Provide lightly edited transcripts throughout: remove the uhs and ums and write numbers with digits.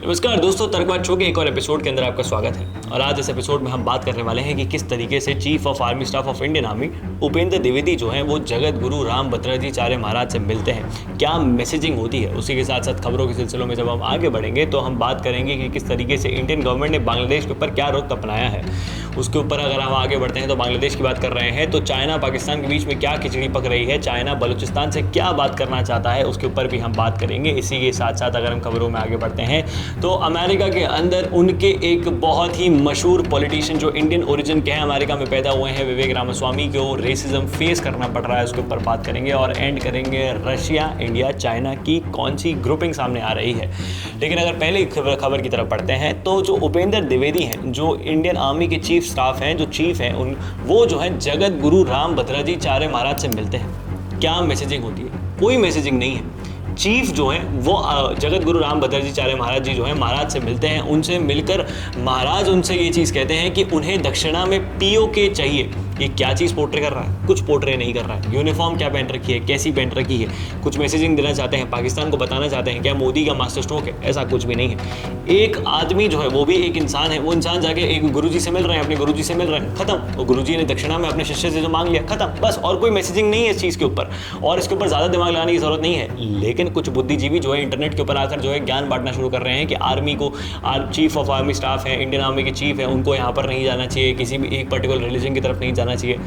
नमस्कार दोस्तों, तर्कबाज शो के एक और एपिसोड के अंदर आपका स्वागत है। और आज इस एपिसोड में हम बात करने वाले हैं कि किस तरीके से chief of army staff of Indian army Upendra Dwivedi जो हैं वो जगत गुरु राम भद्राचार्य महाराज से मिलते हैं। क्या मैसेजिंग होती है, उसी के साथ साथ खबरों के सिलसिलों में जब हम आगे बढ़ेंगे तो हम बात करेंगे कि किस तरीके से इंडियन गवर्नमेंट ने बांग्लादेश के ऊपर क्या रुख अपनाया है। उसके ऊपर अगर हम आगे बढ़ते हैं तो बांग्लादेश की बात कर रहे हैं तो चाइना पाकिस्तान के बीच में क्या खिचड़ी पक रही है, चाइना बलूचिस्तान से क्या बात करना चाहता है, उसके ऊपर भी हम बात करेंगे। इसी के साथ साथ अगर हम खबरों में आगे बढ़ते हैं तो अमेरिका के अंदर उनके एक बहुत ही मशहूर पॉलिटिशियन जो इंडियन ओरिजिन के हैं, अमेरिका में पैदा हुए हैं, विवेक रामास्वामी को रेसिज्म फेस करना पड़ रहा है, उसके ऊपर बात करेंगे। और एंड करेंगे रशिया, इंडिया, चाइना की कौन सी ग्रुपिंग सामने आ रही है। लेकिन अगर पहले खबर की तरफ पढ़ते हैं तो जो उपेंद्र द्विवेदी हैं, जो इंडियन आर्मी के चीफ स्टाफ हैं, जो चीफ हैं वो जो है जगत गुरु राम भद्राचार्य महाराज से मिलते हैं। क्या मैसेजिंग होती है? कोई मैसेजिंग नहीं है। चीफ जो है वो जगत गुरु राम भद्राचार्य महाराज जी जो है महाराज से मिलते हैं। उनसे मिलकर महाराज उनसे ये चीज़ कहते हैं कि उन्हें दक्षिणा में पीओके चाहिए। ये क्या चीज़ पोर्ट्रे कर रहा है? कुछ पोर्ट्रे नहीं कर रहा है। यूनिफॉर्म क्या पहन रखी है, कैसी पहन रखी है, कुछ मैसेजिंग देना चाहते हैं, पाकिस्तान को बताना चाहते हैं क्या मोदी का मास्टर स्ट्रोक है? ऐसा कुछ भी नहीं है। एक आदमी जो है वो भी एक इंसान है, वो इंसान जाके एक गुरुजी से मिल रहे हैं, अपने गुरुजी से मिल रहे हैं, खत्म। वो गुरुजी ने दक्षिणा में अपने शिष्य से जो मांग लिया, खत्म, बस। और कोई मैसेजिंग नहीं है इस चीज़ के ऊपर, और इसके ऊपर ज़्यादा दिमाग लगाने की जरूरत नहीं है। लेकिन कुछ बुद्धिजीवी जो है इंटरनेट के ऊपर आकर जो है ज्ञान बांटना शुरू कर रहे हैं कि आर्मी को चीफ ऑफ आर्मी स्टाफ है, इंडियन आर्मी के चीफ है, उनको यहाँ पर नहीं जाना चाहिए, किसी भी एक पर्टिकुलर रिलीजन की तरफ नहीं जाना चाहिए।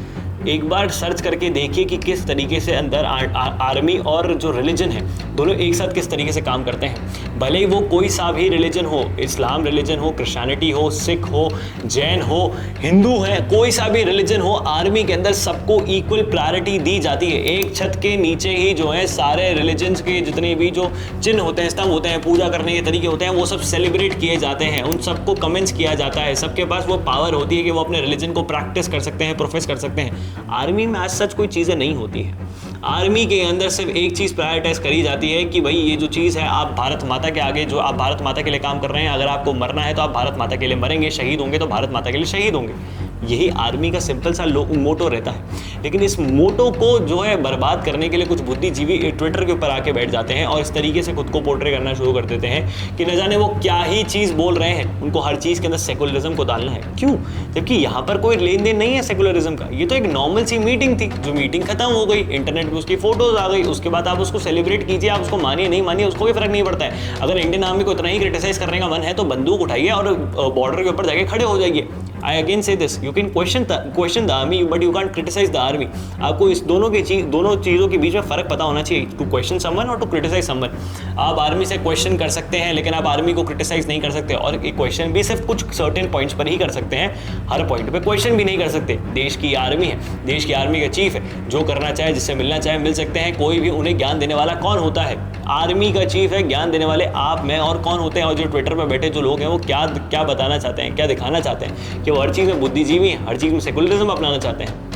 एक बार सर्च करके देखिए कि किस तरीके से अंदर आर्मी और जो रिलीजन है दोनों एक साथ किस तरीके से काम करते हैं। भले ही वो कोई सा भी रिलीजन हो, इस्लाम रिलीजन हो, क्रिश्चियनिटी हो, सिख हो, जैन हो, हिंदू है, कोई सा भी रिलीजन हो, आर्मी के अंदर सबको इक्वल प्रायोरिटी दी जाती है। एक छत के नीचे ही जो है सारे रिलीजन्स के जितने भी जो चिन्ह होते हैं, स्तंभ होते हैं, पूजा करने के तरीके होते हैं, वो सब सेलिब्रेट किए जाते हैं, उन सबको कमेंट्स किया जाता है। सबके पास वो पावर होती है कि वो अपने रिलीजन को प्रैक्टिस कर सकते हैं, प्रोफेस कर सकते हैं। आर्मी में आज सच कोई चीज़ें नहीं होती है। आर्मी के अंदर सिर्फ एक चीज़ प्रायोरिटाइज करी जाती है कि भाई ये जो चीज़ है, आप भारत माता के आगे, जो आप भारत माता के लिए काम कर रहे हैं, अगर आपको मरना है तो आप भारत माता के लिए मरेंगे, शहीद होंगे तो भारत माता के लिए शहीद होंगे। यही आर्मी का सिंपल सा मोटो रहता है। लेकिन इस मोटो को जो है बर्बाद करने के लिए कुछ बुद्धिजीवी ट्विटर के ऊपर आके बैठ जाते हैं और इस तरीके से खुद को पोर्ट्रे करना शुरू कर देते हैं कि न जाने वो क्या ही चीज़ बोल रहे हैं। उनको हर चीज़ के अंदर सेकुलरिज्म को डालना है। क्यों? जबकि यहाँ पर कोई लेन देन नहीं है सेकुलरिज्म का। ये तो एक नॉर्मल सी मीटिंग थी, जो मीटिंग खत्म हो गई, इंटरनेट पर उसकी फोटोज आ गई, उसके बाद आप उसको सेलिब्रेट कीजिए, आप उसको मानिए नहीं मानिए, उसको भी फर्क नहीं पड़ता है। अगर इंडियन आर्मी को इतना ही क्रिटिसाइज करने का मन है तो बंदूक उठाइए और बॉर्डर के ऊपर जाके खड़े हो जाइए। I again say this, you can question the army, but you can't criticize the army. आपको इस दोनों चीज़ों के बीच में फ़र्क पता होना चाहिए, to question someone और to criticize someone। आप आर्मी से क्वेश्चन कर सकते हैं लेकिन आप आर्मी को क्रिटिसाइज नहीं कर सकते, और एक क्वेश्चन भी सिर्फ कुछ सर्टेन पॉइंट्स पर ही कर सकते हैं, हर पॉइंट पे क्वेश्चन भी नहीं कर सकते। देश की आर्मी है, देश की आर्मी का चीफ है, जो करना चाहे, जिससे मिलना चाहे मिल सकते हैं। कोई भी उन्हें ज्ञान देने वाला कौन होता है? आर्मी का चीफ है। ज्ञान देने वाले आप, मैं और कौन होते हैं? और जो ट्विटर पर बैठे जो लोग हैं वो क्या बताना चाहते हैं, क्या दिखाना चाहते हैं कि वो हर चीज़ में बुद्धिजीवी हैं, हर चीज़ में सेकुलरिज्म अपनाना चाहते हैं।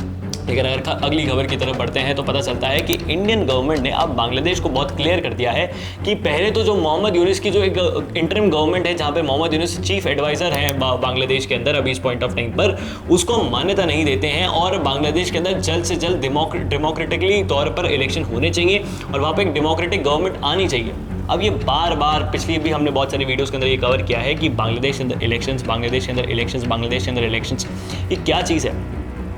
लेकिन अगर अगली खबर की तरफ बढ़ते हैं तो पता चलता है कि इंडियन गवर्नमेंट ने अब बांग्लादेश को बहुत क्लियर कर दिया है कि पहले तो जो मोहम्मद यूनुस की जो एक इंटरिम गवर्नमेंट है, जहां पे मोहम्मद यूनुस चीफ एडवाइजर हैं बांग्लादेश के अंदर अभी इस पॉइंट ऑफ टाइम पर, उसको मान्यता नहीं देते हैं। और बांग्लादेश के अंदर जल्द से जल्द डेमोक्रेटिकली तौर पर इलेक्शन होने चाहिए और वहाँ पर एक डेमोक्रेटिक गवर्नमेंट आनी चाहिए। अब ये बार पिछली भी हमने बहुत सारी वीडियोस के अंदर ये कवर किया है कि बांग्लादेश के अंदर इलेक्शंस, बांग्लादेश के अंदर इलेक्शंस, बांग्लादेश के अंदर इलेक्शंस, ये क्या चीज़ है?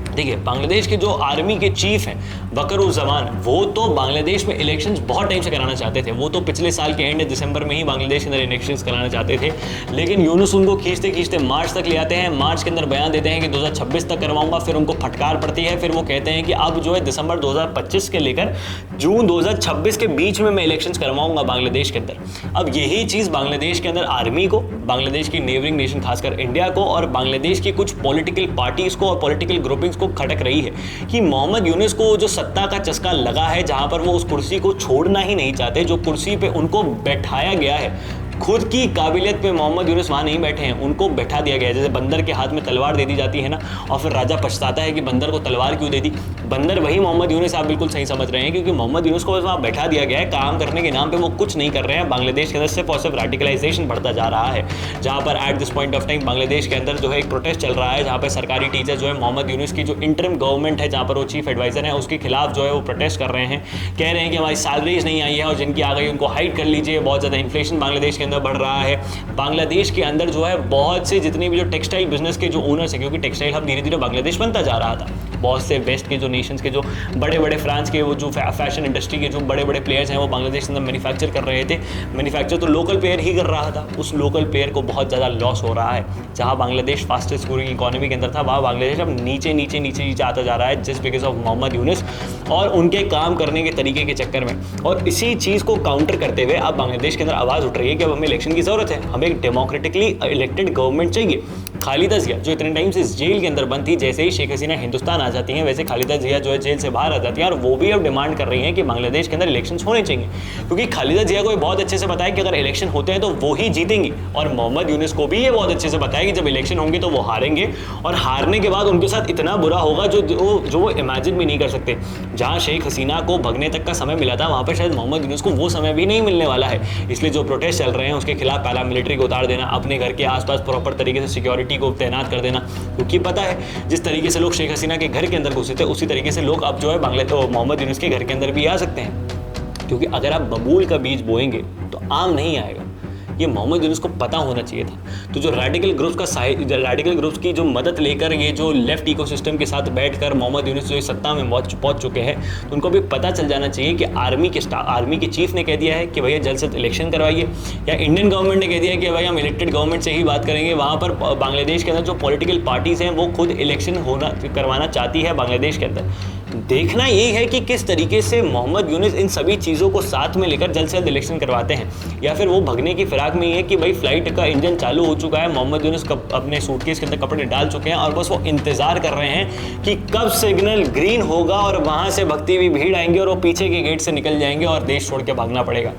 देखिए, बांग्लादेश के जो आर्मी के चीफ हैं वकरुज़्ज़मान, वो तो बांग्लादेश में इलेक्शंस बहुत टाइम से कराना चाहते थे। वो तो पिछले साल के एंड दिसंबर में ही बांग्लादेश के अंदर इलेक्शंस कराना चाहते थे। लेकिन यूनुस उनको खींचते मार्च तक ले आते हैं। मार्च के अंदर बयान देते हैं कि 2026 तक करवाऊंगा, फिर उनको फटकार पड़ती है। फिर वो कहते हैं कि अब जो है दिसंबर 2025 के लेकर जून 2026 के बीच में मैं इलेक्शंस करवाऊंगा बांग्लादेश के अंदर। अब यही चीज़ बांग्लादेश के अंदर आर्मी को, बांग्लादेश की नेबरिंग नेशन खासकर इंडिया को और बांग्लादेश की कुछ पॉलिटिकल पार्टीज को और पॉलिटिकल ग्रुपिंग्स को खटक रही है कि मोहम्मद यूनुस को जो सत्ता का चस्का लगा है, जहां पर वो उस कुर्सी को छोड़ना ही नहीं चाहते, जो कुर्सी पे उनको बैठाया गया है, खुद की काबिलियत पे मोहम्मद यूनुस वहाँ नहीं बैठे हैं, उनको बैठा दिया गया है। जैसे बंदर के हाथ में तलवार दे दी जाती है ना, और फिर राजा पछताता है कि बंदर को तलवार क्यों दे दी। बंदर वही मोहम्मद यूनुस, आप बिल्कुल सही समझ रहे हैं, क्योंकि मोहम्मद यूनुस को बस वहाँ बैठा दिया गया है, काम करने के नाम पे वो कुछ नहीं कर रहे हैं। बांग्लादेश के अंदर सिर्फ और सिर्फ रेडिकलाइजेशन बढ़ता जा रहा है, जहाँ पर at this point of time Bangladesh के अंदर जो है एक प्रोटेस्ट चल रहा है, जहाँ पर सरकारी टीचर जो है मोहम्मद यूनुस की जो इंटरिम गवर्नमेंट है, जहाँ पर वो चीफ एडवाइजर है, उसके खिलाफ जो है वो प्रोटेस्ट कर रहे हैं, कह रहे हैं कि हमारी सैलरीज नहीं आई है और जिनकी आ गई उनको हाइड कर लीजिए। बहुत ज़्यादा इन्फ्लेशन बांग्लादेश के अंदर बढ़ रहा है। बांग्लादेश के अंदर जो है बहुत से जितने भी जो टेक्सटाइल बिजनेस के जो ओनर्स हैं, क्योंकि टेक्सटाइल हब धीरे धीरे बांग्लादेश बनता जा रहा था, बहुत से वेस्ट के जो नेशंस के जो बड़े बड़े फ्रांस के वो जो फैशन इंडस्ट्री के जो बड़े बड़े प्लेयर्स हैं वो बांग्लादेश के अंदर मैन्युफैक्चर कर रहे थे। मैन्युफैक्चर तो लोकल प्लेयर ही कर रहा था, उस लोकल प्लेयर को बहुत ज़्यादा लॉस हो रहा है। जहाँ बांग्लादेश फास्टेस्ट ग्रोइंग इकोनॉमी के अंदर था, वहाँ बांग्लादेश अब नीचे नीचे नीचे नीचे आता जा रहा है, just because of Muhammad Yunus और उनके काम करने के तरीके के चक्कर में। और इसी चीज़ को काउंटर करते हुए अब बांग्लादेश के अंदर आवाज़ उठ रही है कि अब हमें इलेक्शन की ज़रूरत है, हमें एक डेमोक्रेटिकली इलेक्टेड गवर्नमेंट चाहिए। खालिदा जिया जो इतने टाइम से जेल के अंदर बंद थी, जैसे ही शेख हसीना हिंदुस्तान आ जाती हैं वैसे खालिदा जिया जो है जेल से बाहर आ जाती हैं, और वो भी अब डिमांड कर रही हैं कि बांग्लादेश के अंदर इलेक्शंस होने चाहिए, क्योंकि खालिदा जिया को बहुत अच्छे से पता है कि अगर इलेक्शन होते हैं तो वो ही जीतेंगी, और मोहम्मद यूनुस को भी ये बहुत अच्छे से पता है कि जब इलेक्शन होंगे तो वो हारेंगे, और हारने के बाद उनके साथ इतना बुरा होगा जो वो इमेजिन भी नहीं कर सकते। जहाँ शेख हसीना को भगने तक का समय मिला था, वहाँ पर शायद मोहम्मद यूनुस को वो समय भी नहीं मिलने वाला है। इसलिए जो प्रोटेस्ट चल रहे हैं उसके खिलाफ पैरामिलिट्री को उतार देना, अपने घर के आसपास प्रॉपर तरीके से सिक्योरिटी को तैनात कर देना, क्योंकि पता है जिस तरीके से लोग शेख हसीना के घर के अंदर घुसे थे उसी तरीके से लोग अब जो है मोहम्मद यूनुस के घर के अंदर भी आ सकते हैं, क्योंकि अगर आप बबूल का बीज बोएंगे तो आम नहीं आएगा। ये मोहम्मद यूनुस को पता होना चाहिए था। तो जो रेडिकल ग्रुप्स की जो मदद लेकर ये जो लेफ्ट इकोसिस्टम के साथ बैठकर मोहम्मद यूनुस जो सत्ता में पहुंच चुके हैं, तो उनको भी पता चल जाना चाहिए कि आर्मी के चीफ ने कह दिया है कि भैया जल्द से इलेक्शन करवाइए, या इंडियन गवर्नमेंट ने कह दिया है कि भाई हम इलेक्टेड गवर्नमेंट से ही बात करेंगे। वहाँ पर बांग्लादेश के अंदर जो पॉलिटिकल पार्टीज़ हैं वो खुद इलेक्शन करवाना चाहती है बांग्लादेश के अंदर। देखना यही है कि किस तरीके से मोहम्मद यूनुस इन सभी चीज़ों को साथ में लेकर जल्द से जल्द इलेक्शन करवाते हैं, या फिर वो भगने की फिराक में ही है कि भाई फ्लाइट का इंजन चालू हो चुका है, मोहम्मद यूनुस अपने सूटकेस के अंदर कपड़े डाल चुके हैं और बस वो इंतजार कर रहे हैं कि कब सिग्नल ग्रीन होगा और वहाँ से भगती हुई भीड़ आएंगे और वो पीछे के गेट से निकल जाएंगे और देश छोड़ के भागना पड़ेगा।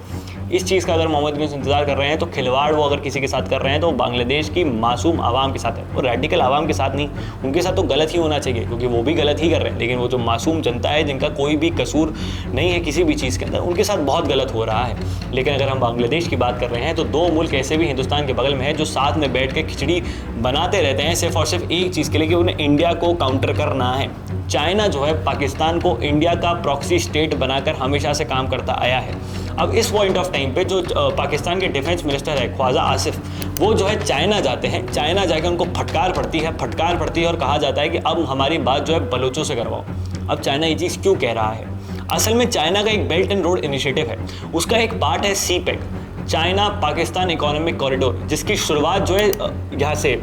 इस चीज़ का अगर मोहम्मद यूनुस इंतजार कर रहे हैं तो खिलवाड़ वो अगर किसी के साथ कर रहे हैं तो बांग्लादेश की मासूम आवाम के साथ है, और रेडिकल आवाम के साथ नहीं। उनके साथ तो गलत ही होना चाहिए क्योंकि वो भी गलत ही कर रहे हैं, लेकिन वो जो मासूम जनता है जिनका कोई भी कसूर नहीं है किसी भी चीज़ के अंदर, उनके साथ बहुत गलत हो रहा है। लेकिन अगर हम बांग्लादेश की बात कर रहे हैं तो दो मुल्क ऐसे भी हिंदुस्तान के बगल में है जो साथ में बैठ के खिचड़ी बनाते रहते हैं सिर्फ और सिर्फ एक चीज़ के लिए कि उन्हें इंडिया को काउंटर करना है। चाइना जो है पाकिस्तान को इंडिया का प्रॉक्सी स्टेट बनाकर हमेशा से काम करता आया है। अब इस पॉइंट ऑफ टाइम पे जो पाकिस्तान के डिफेंस मिनिस्टर है ख्वाजा आसिफ, वो जो है चाइना जाते हैं, चाइना जाकर उनको फटकार पड़ती है और कहा जाता है कि अब हमारी बात जो है बलोचों से करवाओ। अब चाइना ये चीज़ क्यों कह रहा है? असल में चाइना का एक बेल्ट एंड रोड इनिशिएटिव है, उसका एक पार्ट है CPEC, China Pakistan economic corridor, जिसकी शुरुआत जो है यहाँ से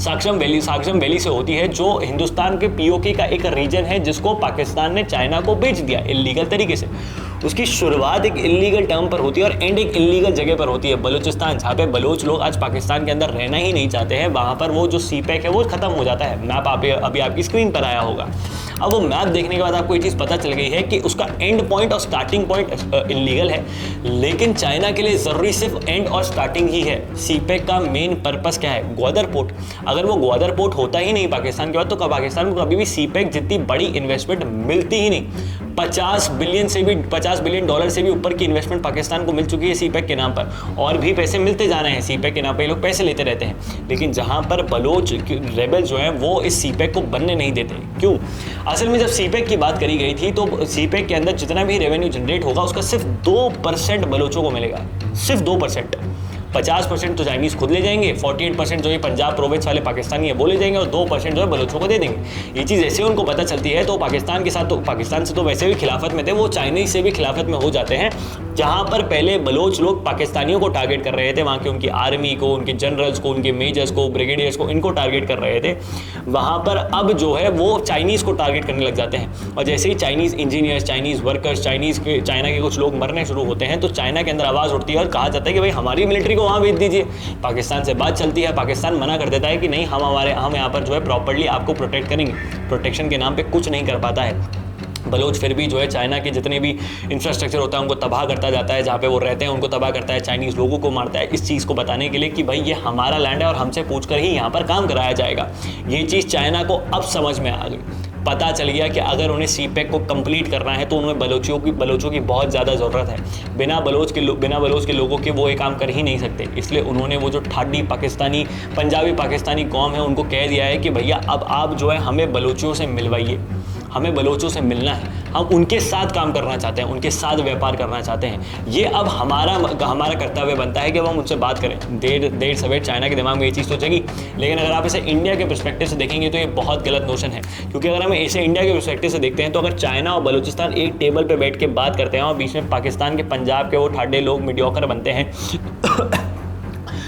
साक्षम वैली से होती है, जो हिंदुस्तान के पीओके का एक रीजन है जिसको पाकिस्तान ने चाइना को बेच दिया इल्लीगल तरीके से। उसकी शुरुआत एक इल्लीगल टर्म पर होती है और एंड एक इल्लीगल जगह पर होती है, बलूचिस्तान, जहाँ पे बलोच लोग आज पाकिस्तान के अंदर रहना ही नहीं चाहते हैं। वहाँ पर वो जो सीपैक है वो खत्म हो जाता है। मैप अभी आपकी स्क्रीन पर आया होगा। अब वो मैप देखने के बाद आपको ये चीज़ पता चल गई है कि उसका एंड पॉइंट और स्टार्टिंग पॉइंट इल्लीगल है, लेकिन चाइना के लिए ज़रूरी सिर्फ एंड और स्टार्टिंग ही है। सीपैक का मेन पर्पस क्या है? ग्वादर पोर्ट। अगर वो ग्वादर पोर्ट होता ही नहीं पाकिस्तान के बाद, तो पाकिस्तान को कभी भी सीपैक जितनी बड़ी इन्वेस्टमेंट मिलती ही नहीं। 50 बिलियन डॉलर से भी ऊपर की इन्वेस्टमेंट पाकिस्तान को मिल चुकी है सीपैक के नाम पर, और भी पैसे मिलते जा रहे हैं सीपैक के नाम पर। ये लोग पैसे लेते रहते हैं, लेकिन जहाँ पर बलोच रेबल जो हैं वो इस सीपैक को बनने नहीं देते। क्यों? असल में जब सीपैक की बात करी गई थी तो सीपैक के अंदर जितना भी रेवेन्यू जनरेट होगा उसका सिर्फ 2% बलोचों को मिलेगा, सिर्फ 2%। 50% तो चाइनीज़ खुद ले जाएंगे, 48% जो ये पंजाब प्रोविंस वाले पाकिस्तानी है वो ले जाएंगे, और 2% जो है बलोचों को दे देंगे। ये चीज़ ऐसे उनको पता चलती है तो पाकिस्तान के साथ, तो पाकिस्तान से तो वैसे भी खिलाफत में थे, वो चाइनीज़ से भी खिलाफत में हो जाते हैं। जहाँ पर पहले बलोच लोग पाकिस्तानियों को टारगेट कर रहे थे, वहाँ के उनकी आर्मी को, उनके जनरल्स को, उनके मेजर्स को, ब्रिगेडियर्स को, इनको टारगेट कर रहे थे, वहाँ पर अब जो है वो चाइनीज़ को टारगेट करने लग जाते हैं। और जैसे ही Chinese engineers, Chinese workers, China के कुछ लोग मरने शुरू होते हैं तो चाइना के अंदर आवाज़ उठती है और कहा जाता है कि भाई हमारी मिलिट्री को वहाँ भेज दीजिए। पाकिस्तान से बात चलती है, पाकिस्तान मना कर देता है कि नहीं, हम यहाँ पर जो है प्रॉपर्ली आपको प्रोटेक्ट करेंगे। प्रोटेक्शन के नाम पे कुछ नहीं कर पाता है बलोच, फिर भी जो है चाइना के जितने भी इंफ्रास्ट्रक्चर होता है उनको तबाह करता जाता है, जहाँ पे वो रहते हैं उनको तबाह करता है, चाइनीज़ लोगों को मारता है, इस चीज़ को बताने के लिए कि भाई ये हमारा लैंड है और हमसे पूछकर ही यहाँ पर काम कराया जाएगा। ये चीज़ चाइना को अब समझ में आ गई। पता चल गया कि अगर उन्हें सीपैक को कंप्लीट करना है तो उन्हें बलोचों की बहुत ज़्यादा ज़रूरत है। बिना बलोच के लोगों के वो ये काम कर ही नहीं सकते। इसलिए उन्होंने वो जो ठाडी पाकिस्तानी पंजाबी पाकिस्तानी कौम है उनको कह दिया है कि भैया अब आप जो है हमें बलोचियों से मिलवाइए, हमें बलोचों से मिलना है, हम उनके साथ काम करना चाहते हैं, उनके साथ व्यापार करना चाहते हैं। ये अब हमारा कर्तव्य बनता है कि अब हम उनसे बात करें। देर सवेर चाइना के दिमाग में ये चीज़ सोचेगी, लेकिन अगर आप इसे इंडिया के पर्सपेक्टिव से देखेंगे तो ये बहुत गलत नोशन है। क्योंकि अगर हम इसे इंडिया के पर्सपेक्टिव से देखते हैं तो अगर चाइना और बलूचिस्तान एक टेबल पर बैठ के बात करते हैं और बीच में पाकिस्तान के पंजाब के वो ठाडे लोग मीडियोकर बनते हैं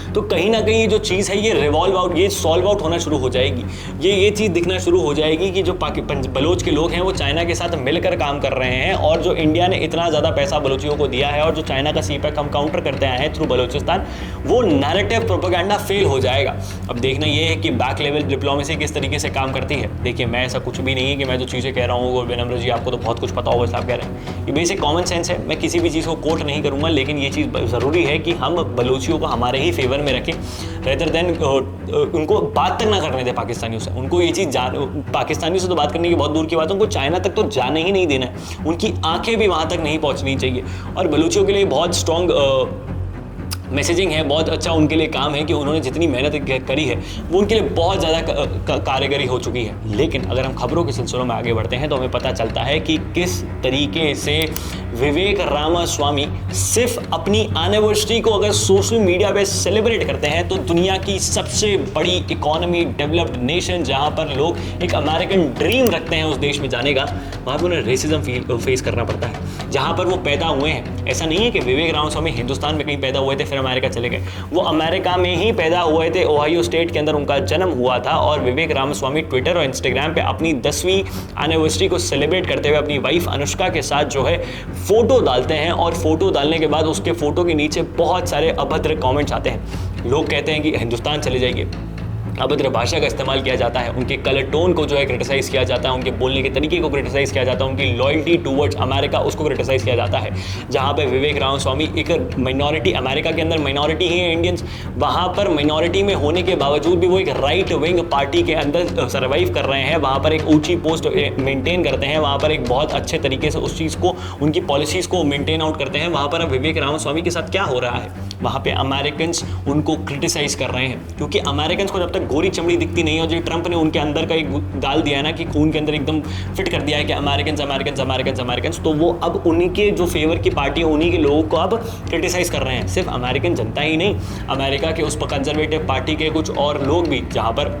तो कहीं ना कहीं ये जो चीज़ है ये सॉल्व आउट होना शुरू हो जाएगी। ये चीज़ दिखना शुरू हो जाएगी कि जो बलोच के लोग हैं वो चाइना के साथ मिलकर काम कर रहे हैं, और जो इंडिया ने इतना ज़्यादा पैसा बलोचियों को दिया है और जो चाइना का सीपैक हम काउंटर करते आए हैं थ्रू बलोचिस्तान, वो नैरेटिव प्रोपेगेंडा फेल हो जाएगा। अब देखना ये है कि बैक लेवल डिप्लोमेसी किस तरीके से काम करती है। देखिए, मैं ऐसा कुछ भी नहीं है कि मैं जो चीज़ें कह रहा हूँ, विनम्र जी आपको तो बहुत कुछ पता होगा इसलिए आप कह रहे हैं, ये बेसिक कॉमन सेंस है। मैं किसी भी चीज़ को कोट नहीं करूँगा, लेकिन ये चीज़ ज़रूरी है कि हम बलोचियों को हमारे ही फेवर में रखें, रेदर देन उनको बात तक ना करने दे पाकिस्तानियों से। उनको ये चीज़ पाकिस्तानियों से तो बात करने की बहुत दूर की बात है, उनको चाइना तक तो जाने ही नहीं देना है, उनकी आंखें भी वहाँ तक नहीं पहुँचनी चाहिए। और बलूचियों के लिए बहुत स्ट्रॉन्ग मैसेजिंग है, बहुत अच्छा उनके लिए काम है कि उन्होंने जितनी मेहनत करी है वो उनके लिए बहुत ज़्यादा कारगरी हो चुकी है। लेकिन अगर हम खबरों के सिलसिलों में आगे बढ़ते हैं तो हमें पता चलता है कि किस तरीके से विवेक रामास्वामी सिर्फ अपनी एनिवर्सरी को अगर सोशल मीडिया पे सेलिब्रेट करते हैं तो दुनिया की सबसे बड़ी इकोनॉमी डेवलप्ड नेशन, जहाँ पर लोग एक अमेरिकन ड्रीम रखते हैं उस देश में जाने का, वहाँ पर उन्हें रेसिज्म फेस करना पड़ता है। जहाँ पर वो पैदा हुए हैं, ऐसा नहीं है कि विवेक रामास्वामी हिंदुस्तान में कहीं पैदा हुए थे फिर अमेरिका चले गए, वो अमेरिका में ही पैदा हुए थे, ओहायो स्टेट के अंदर उनका जन्म हुआ था। और विवेक रामास्वामी ट्विटर और इंस्टाग्राम पे अपनी 10वीं एनिवर्सरी को सेलिब्रेट करते हुए अपनी वाइफ अनुष्का के साथ जो है फोटो डालते हैं, और फोटो डालने के बाद उसके फोटो के नीचे बहुत सारे अभद्र कमेंट्स आते हैं। लोग कहते हैं कि हिंदुस्तान चले जाइए, अभद्र भाषा का इस्तेमाल किया जाता है, उनके कलर टोन को जो है क्रिटिसाइज़ किया जाता है, उनके बोलने के तरीके को क्रिटिसाइज़ किया जाता है, उनकी लॉयल्टी टूवर्ड्स अमेरिका उसको क्रिटिसाइज़ किया जाता है। जहाँ पे विवेक रामास्वामी एक माइनॉरिटी, अमेरिका के अंदर माइनॉरिटी ही है इंडियंस, वहाँ पर माइनॉरिटी में होने के बावजूद भी वो एक राइट विंग पार्टी के अंदर सर्वाइव कर रहे हैं, वहाँ पर एक ऊँची पोस्ट मेंटेन करते हैं, वहाँ पर एक बहुत अच्छे तरीके से उस चीज़ को, उनकी पॉलिसीज़ को मेंटेन आउट करते हैं। वहाँ पर अब विवेक रामास्वामी के साथ क्या हो रहा है, वहाँ पे अमेरिकन्स उनको क्रिटिसाइज़ कर रहे हैं, क्योंकि अमेरिकन्स को जब तक गोरी चमड़ी दिखती नहीं, और जो ट्रंप ने उनके अंदर का एक डाल दिया है ना कि खून के अंदर एकदम फिट कर दिया है कि अमेरिकन्स अमेरिकन्स अमेरिकन्स अमेरिकन्स, तो वो अब उन्हीं के जो फेवर की पार्टी है उन्हीं के लोगों को अब क्रिटिसाइज़ कर रहे हैं। सिर्फ अमेरिकन जनता ही नहीं, अमेरिका के उस कंजर्वेटिव पार्टी के कुछ और लोग भी, जहाँ पर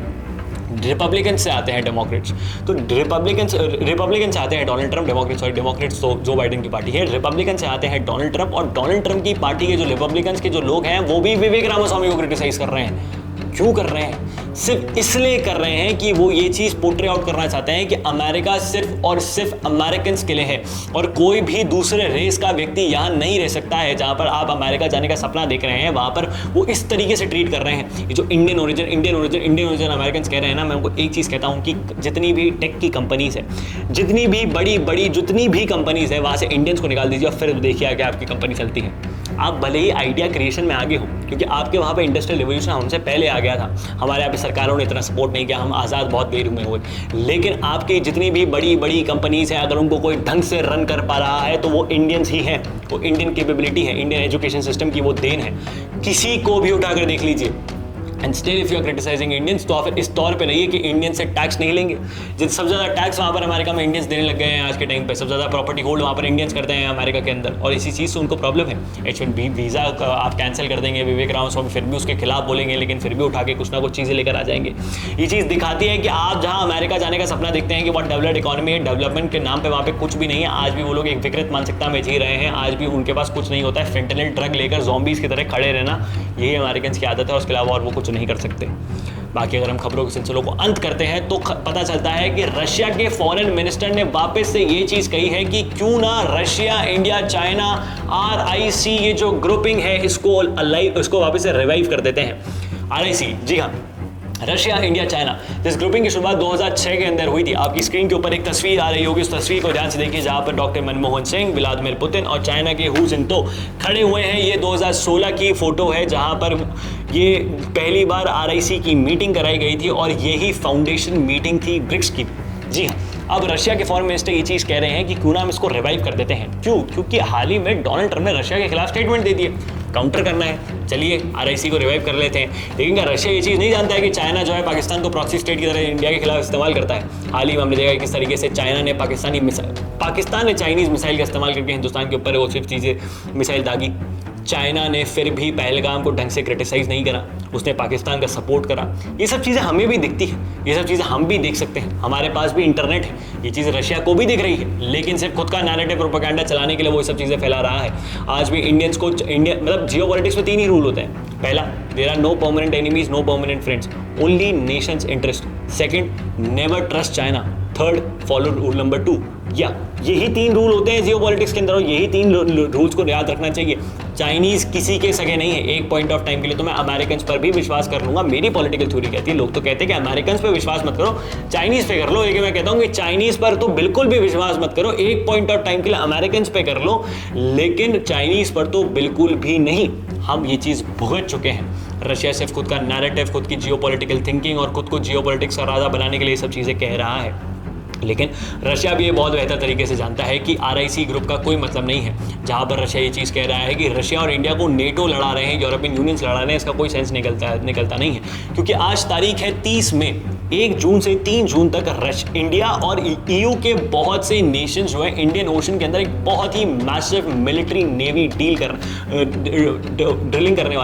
रिपब्लिकन से आते हैं डेमोक्रेट्स, तो रिपब्लिकन से आते हैं डोनाल्ड ट्रंप, डेमोक्रेट्स तो जो बाइडेन की पार्टी है, रिपब्लिकन से आते हैं डोनाल्ड ट्रंप, और डोनाल्ड ट्रंप की पार्टी के जो रिपब्लिकन के जो लोग हैं वो भी विवेक रामास्वामी को क्रिटिसाइज़ कर रहे हैं। क्यों कर रहे हैं? सिर्फ इसलिए कर रहे हैं कि वो ये चीज़ पोर्ट्रे आउट करना चाहते हैं कि अमेरिका सिर्फ और सिर्फ अमेरिकन्स के लिए है, और कोई भी दूसरे रेस का व्यक्ति यहाँ नहीं रह सकता है। जहाँ पर आप अमेरिका जाने का सपना देख रहे हैं, वहाँ पर वो इस तरीके से ट्रीट कर रहे हैं। ये जो इंडियन ओरिजिन अमेरिकन्स कह रहे हैं ना, मैं उनको एक चीज़ कहता हूँ कि जितनी भी टेक की कंपनीज़ है, जितनी भी बड़ी जितनी भी कंपनीज़ है, वहाँ से इंडियंस को निकाल दीजिए और फिर देखिए आगे आपकी कंपनी चलती है। आप भले ही आइडिया क्रिएशन में आगे हो, क्योंकि आपके वहाँ पे इंडस्ट्रियल रिवोल्यूशन हमसे पहले आ गया था, हमारे यहाँ पे सरकारों ने इतना सपोर्ट नहीं किया, हम आज़ाद बहुत देर में हुए, लेकिन आपकी जितनी भी बड़ी कंपनीज हैं, अगर उनको कोई ढंग से रन कर पा रहा है तो वो इंडियंस ही हैं, वो इंडियन कैपेबिलिटी है, इंडियन एजुकेशन सिस्टम की वो देन है। किसी को भी उठाकर देख लीजिए, and still if you are criticising Indians, तो आप इस तौर पे नहीं है कि इंडियन से टैक्स नहीं लेंगे। जिन सबसे ज़्यादा टैक्स वहाँ पर अमेरिका में इंडियंस देने लग गए हैं आज के टाइम पे, सबसे ज़्यादा प्रॉपर्टी होल्ड वहाँ पर इंडियंस करते हैं अमेरिका के अंदर, और इसी चीज़ से उनको प्रॉब्लम है। H-1B वीज़ा आप कैंसिल कर देंगे, विवेक रामास्वामी फिर भी उसके खिलाफ बोलेंगे, लेकिन फिर भी उठा के कुछ ना कुछ चीज़ें लेकर आ जाएंगे। ये चीज़ दिखाती है कि आप जहाँ अमेरिका जाने का सपना देखते हैं कि बहुत डेवलप्ड इकॉनमी है, डेवलपमेंट के नाम पर वहाँ पर कुछ भी नहीं है। आज भी वो लोग एक विकृत मानसिकता में जी रहे हैं, आज भी उनके पास कुछ नहीं होता है। फेंटेनिल ड्रग लेकर ज़ॉम्बीज़ की तरह खड़े रहना, यही अमेरिकन की आदत है, उसके अलावा और वो कुछ नहीं कर सकते। बाकी अगर हम खबरों के सिलसिलों को अंत करते हैं तो पता चलता है कि रशिया के फॉरेन मिनिस्टर ने वापस से ये चीज़ कही है कि क्यों ना रशिया, इंडिया, चाइना, RIC ये जो ग्रुपिंग है इसको वापस से रिवाइव कर देते हैं। RIC, जी हाँ, रशिया, इंडिया, चाइना, जिस ग्रुपिंग की शुरुआत 2006 के अंदर हुई थी। आपकी स्क्रीन के ऊपर एक तस्वीर आ रही होगी, उस तस्वीर को ध्यान से देखिए, जहां पर doctor Manmohan Singh, Vladimir Putin और चाइना के हू जिनतो खड़े हुए हैं। ये 2016 की फोटो है, जहां पर ये पहली बार RIC की मीटिंग कराई गई थी, और यही फाउंडेशन मीटिंग थी ब्रिक्स की। जी हाँ, अब रशिया के फॉरेन मिनिस्टर ये चीज़ कह रहे हैं कि क्यों ना हम इसको रिवाइव कर देते हैं। क्यों? क्योंकि हाल ही में डोनाल्ड ट्रंप ने रशिया के खिलाफ स्टेटमेंट दे दिए, काउंटर करना है, चलिए RIC को रिवाइव कर लेते हैं। लेकिन क्या रशिया ये चीज़ नहीं जानता है कि चाइना जो है पाकिस्तान को प्रॉक्सी स्टेट की तरह इंडिया के खिलाफ इस्तेमाल करता है। हाल ही में हमने देखा किस तरीके से चाइना ने पाकिस्तान ने चाइनीज़ मिसाइल का इस्तेमाल करके हिंदुस्तान के ऊपर वो सिर्फ चीज़ें मिसाइल दागी। चाइना ने फिर भी पहलगाम को ढंग से क्रिटिसाइज नहीं करा, उसने पाकिस्तान का सपोर्ट करा। ये सब चीज़ें हमें भी दिखती है, ये सब चीज़ें हम भी देख सकते हैं, हमारे पास भी इंटरनेट है, ये चीज़ रशिया को भी दिख रही है, लेकिन सिर्फ खुद का नैरेटिव प्रोपेगेंडा चलाने के लिए वो सब चीज़ें फैला रहा है। आज भी इंडियंस को मतलब जियोपॉलिटिक्स में 3 ही रूल होते हैं। पहला, there are no permanent enemies, no permanent friends, only nations interest. Second, never trust China. Third, follow rule number 2। या यही 3 रूल होते हैं जियोपॉलिटिक्स के अंदर, और यही 3 रूल्स को याद रखना चाहिए। चाइनीज़ किसी के सगे नहीं है। एक पॉइंट ऑफ टाइम के लिए तो मैं अमेरिकन पर भी विश्वास कर लूंगा, मेरी पॉलिटिकल थ्योरी कहती है। लोग तो कहते हैं कि अमेरिकन पे विश्वास मत करो, चाइनीज़ पे कर लो, लेकिन मैं कहता हूँ कि चाइनीज़ पर तो बिल्कुल भी विश्वास मत करो। एक पॉइंट ऑफ टाइम के लिए अमेरिकन पे कर लो, लेकिन चाइनीज़ पर तो बिल्कुल भी नहीं। हम ये चीज़ भुगत चुके हैं। रशिया सिर्फ खुद का नैरेटिव, खुद की जियोपॉलिटिकल थिंकिंग और खुद को जियोपॉलिटिक्स का राजा बनाने के लिए सब चीज़ें कह रहा है। लेकिन रशिया भी ये बहुत बेहतर तरीके से जानता है कि RIC ग्रुप का कोई मतलब नहीं है। जहाँ पर रशिया ये चीज़ कह रहा है कि रशिया और इंडिया को NATO लड़ा रहे हैं, यूरोपियन यूनियन लड़ा रहे हैं, इसका कोई सेंस निकलता नहीं है। क्योंकि आज तारीख है 30 मई, 1 जून से 3 जून तक इंडिया और EU के बहुत से नेशंस जो है इंडियन ओशन के अंदर एक बहुत ही मैसिव मिलिट्री नेवी ड्रिल करने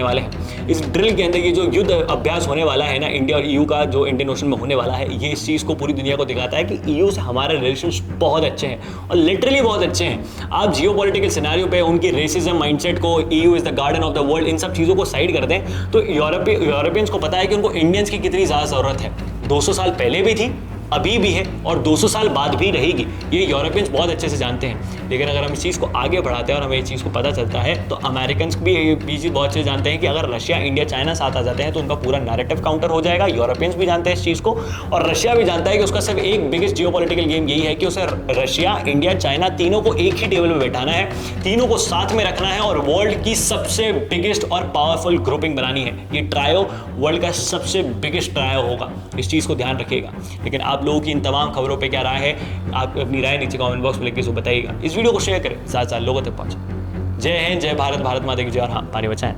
वाले हैं। इस ड्रिल के अंदर ये जो युद्ध अभ्यास होने वाला है ना, इंडिया और EU का जो इंडियन ओशन में होने वाला है, ये इस चीज़ को पूरी दुनिया को दिखाता है कि EU से हमारे रिलेशंस बहुत अच्छे हैं, और लिटरली बहुत अच्छे हैं। आप जियोपॉलिटिकल सिनेरियो पे उनकी रेसिज्म माइंडसेट को, EU is the garden of the world, इन सब चीज़ों को साइड कर दें, तो यूरोपियंस को पता है कि उनको इंडियंस की कितनी ज़्यादा ज़रूरत है। 200 साल पहले भी थी, अभी भी है, और 200 साल बाद भी रहेगी। ये यूरोपियंस बहुत अच्छे से जानते हैं। लेकिन अगर हम इस चीज़ को आगे बढ़ाते हैं और हमें इस चीज़ को पता चलता है, तो अमेरिकन्स भी ये चीज़ बहुत अच्छे से जानते हैं कि अगर रशिया, इंडिया, चाइना साथ आ जाते हैं तो उनका पूरा नैरेटिव काउंटर हो जाएगा। यूरोपियंस भी जानते हैं इस चीज़ को, और रशिया भी जानता है कि उसका सिर्फ एक बिगेस्ट जियोपॉलिटिकल गेम यही है कि उसे रशिया, इंडिया, चाइना तीनों को एक ही टेबल पर बैठाना है, तीनों को साथ में रखना है, और वर्ल्ड की सबसे बिगेस्ट और पावरफुल ग्रुपिंग बनानी है। ये ट्रायो वर्ल्ड का सबसे बिगेस्ट ट्रायो होगा, इस चीज़ को ध्यान रखिएगा। लेकिन आप लोगों की इन तमाम खबरों पे क्या राय है, आप अपनी राय नीचे कमेंट बॉक्स में लिख के बताइएगा। इस वीडियो को शेयर करें, साथ साथ लोगों तक पहुंचे। जय हिंद, जय भारत, भारत माता की जय, और हाँ, पानी बचाएं।